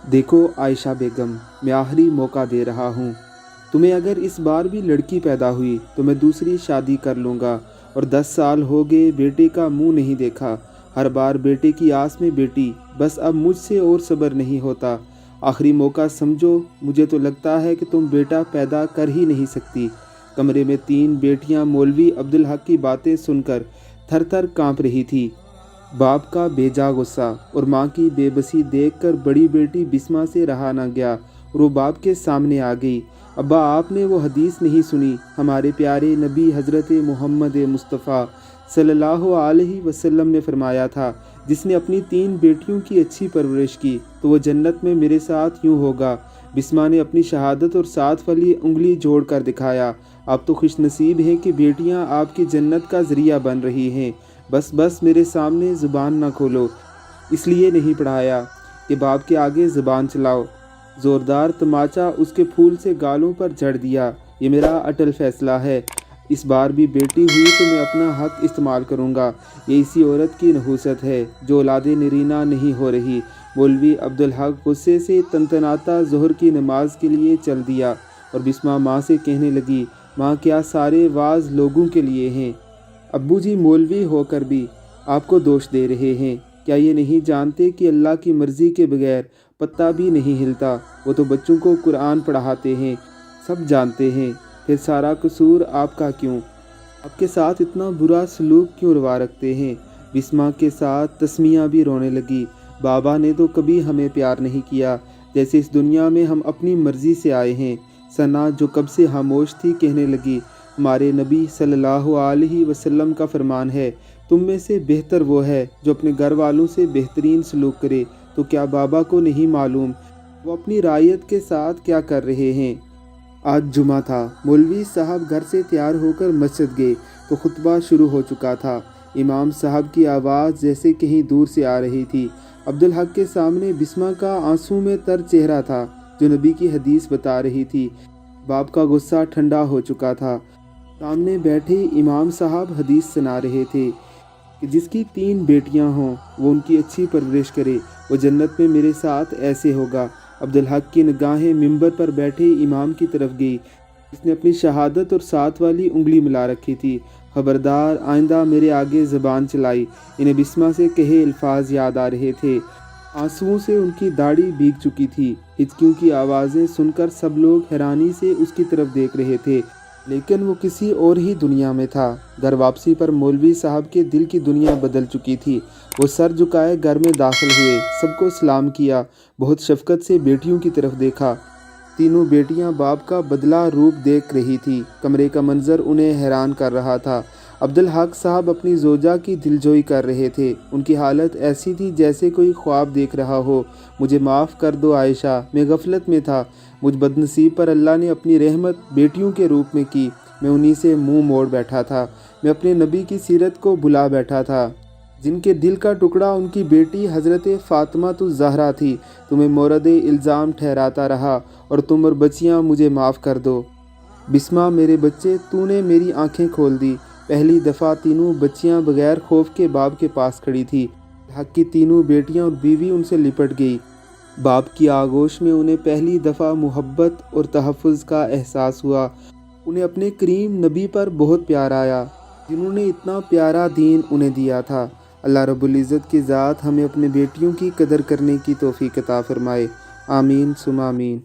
देखो आयशा बेगम, मैं आखिरी मौका दे रहा हूँ तुम्हें। अगर इस बार भी लड़की पैदा हुई तो मैं दूसरी शादी कर लूँगा। और 10 साल हो गए बेटे का मुंह नहीं देखा। हर बार बेटे की आस में बेटी, बस अब मुझसे और सब्र नहीं होता। आखिरी मौका समझो। मुझे तो लगता है कि तुम बेटा पैदा कर ही नहीं सकती। कमरे में 3 बेटियां मौलवी अब्दुल हक की बातें सुनकर थर थर काँप रही थी। बाप का बेजा गुस्सा और माँ की बेबसी देखकर बड़ी बेटी बिस्मा से रहा न गया और वो बाप के सामने आ गई। अब्बा, आपने वो हदीस नहीं सुनी? हमारे प्यारे नबी हज़रत मोहम्मद मुस्तफ़ा सल्लल्लाहु अलैहि वसल्लम ने फरमाया था, जिसने अपनी 3 बेटियों की अच्छी परवरिश की तो वो जन्नत में मेरे साथ यूँ होगा। बिस्मा ने अपनी शहादत और 7 वाली उंगली जोड़ कर दिखाया। आप तो खुश नसीब हैं कि बेटियां आपकी जन्नत का ज़रिया बन रही हैं। बस बस मेरे सामने ज़ुबान ना खोलो। इसलिए नहीं पढ़ाया कि बाप के आगे ज़ुबान चलाओ। ज़ोरदार तमाचा उसके फूल से गालों पर जड़ दिया। ये मेरा अटल फैसला है। इस बार भी बेटी हुई तो मैं अपना हक इस्तेमाल करूँगा। ये इसी औरत की नहूसत है जो औलादे नरीना नहीं हो रही। मौलवी अब्दुल हक गुस्से से तनतनाता ज़ोहर की नमाज के लिए चल दिया और बिस्मा माँ से कहने लगी, माँ, क्या सारे वाज लोगों के लिए हैं? अब्बू जी मौलवी होकर भी आपको दोष दे रहे हैं। क्या ये नहीं जानते कि अल्लाह की मर्ज़ी के बगैर पत्ता भी नहीं हिलता? वो तो बच्चों को कुरान पढ़ाते हैं, सब जानते हैं। फिर सारा कसूर आपका क्यों? आपके साथ इतना बुरा सलूक क्यों रवा रखते हैं? बिस्मा के साथ तस्मिया भी रोने लगी। बाबा ने तो कभी हमें प्यार नहीं किया, जैसे इस दुनिया में हम अपनी मर्ज़ी से आए हैं। सना, जो कब से खामोश थी, कहने लगी, हमारे नबी सल्लल्लाहु अलैहि वसल्लम का फरमान है, तुम में से बेहतर वो है जो अपने घर वालों से बेहतरीन सलूक करे। तो क्या बाबा को नहीं मालूम वो अपनी रायत के साथ क्या कर रहे हैं? आज जुमा था। मौलवी साहब घर से तैयार होकर मस्जिद गए तो खुतबा शुरू हो चुका था। इमाम साहब की आवाज़ जैसे कहीं दूर से आ रही थी। अब्दुल हक के सामने बिस्मा का आंसू में तर चेहरा था जो नबी की हदीस बता रही थी। बाप का गुस्सा ठंडा हो चुका था। सामने बैठे इमाम साहब हदीस सुना रहे थे कि जिसकी 3 बेटियां हों वो उनकी अच्छी परवरिश करे, वो जन्नत में मेरे साथ ऐसे होगा। अब्दुल हक की निगाहें मिंबर पर बैठे इमाम की तरफ गई, जिसने अपनी शहादत और 7 वाली उंगली मिला रखी थी। खबरदार, आइंदा मेरे आगे ज़बान चलाई। इन्हें बिस्मा से कहे अल्फाज याद आ रहे थे। आंसुओं से उनकी दाढ़ी भीग चुकी थी। हिचकियों की आवाज़ें सुनकर सब लोग हैरानी से उसकी तरफ देख रहे थे, लेकिन वो किसी और ही दुनिया में था। घर वापसी पर मौलवी साहब के दिल की दुनिया बदल चुकी थी। वो सर झुकाए घर में दाखिल हुए, सबको सलाम किया, बहुत शफकत से बेटियों की तरफ देखा। तीनों बेटियां बाप का बदला रूप देख रही थी। कमरे का मंजर उन्हें हैरान कर रहा था। अब्दुल हक साहब अपनी जोजा की दिलजोई कर रहे थे। उनकी हालत ऐसी थी जैसे कोई ख्वाब देख रहा हो। मुझे माफ़ कर दो आयशा, मैं गफलत में था। मुझ बदनसीब पर अल्लाह ने अपनी रहमत बेटियों के रूप में की। मैं उन्हीं से मुंह मोड़ बैठा था। मैं अपने नबी की सीरत को भुला बैठा था, जिनके दिल का टुकड़ा उनकी बेटी हज़रत फ़ातिमा तो ज़हरा थी। तुम्हें मोरद इल्ज़ाम ठहराता रहा और तुम और बच्चियाँ मुझे माफ़ कर दो। बिस्मा, मेरे बच्चे, तूने मेरी आंखें खोल दी। पहली दफ़ा तीनों बच्चियाँ बगैर खौफ के बाप के पास खड़ी थी। हक की तीनों बेटियाँ और बीवी उनसे लिपट गई। बाप की आगोश में उन्हें पहली दफ़ा मोहब्बत और तहफ़्फ़ुज़ का एहसास हुआ। उन्हें अपने करीम नबी पर बहुत प्यार आया, जिन्होंने इतना प्यारा दीन उन्हें दिया था। अल्लाह रब्बुल इज़्ज़त की ज़ात हमें अपने बेटियों की कदर करने की तौफ़ीक़ अता फ़रमाए। आमीन सुमा आमीन।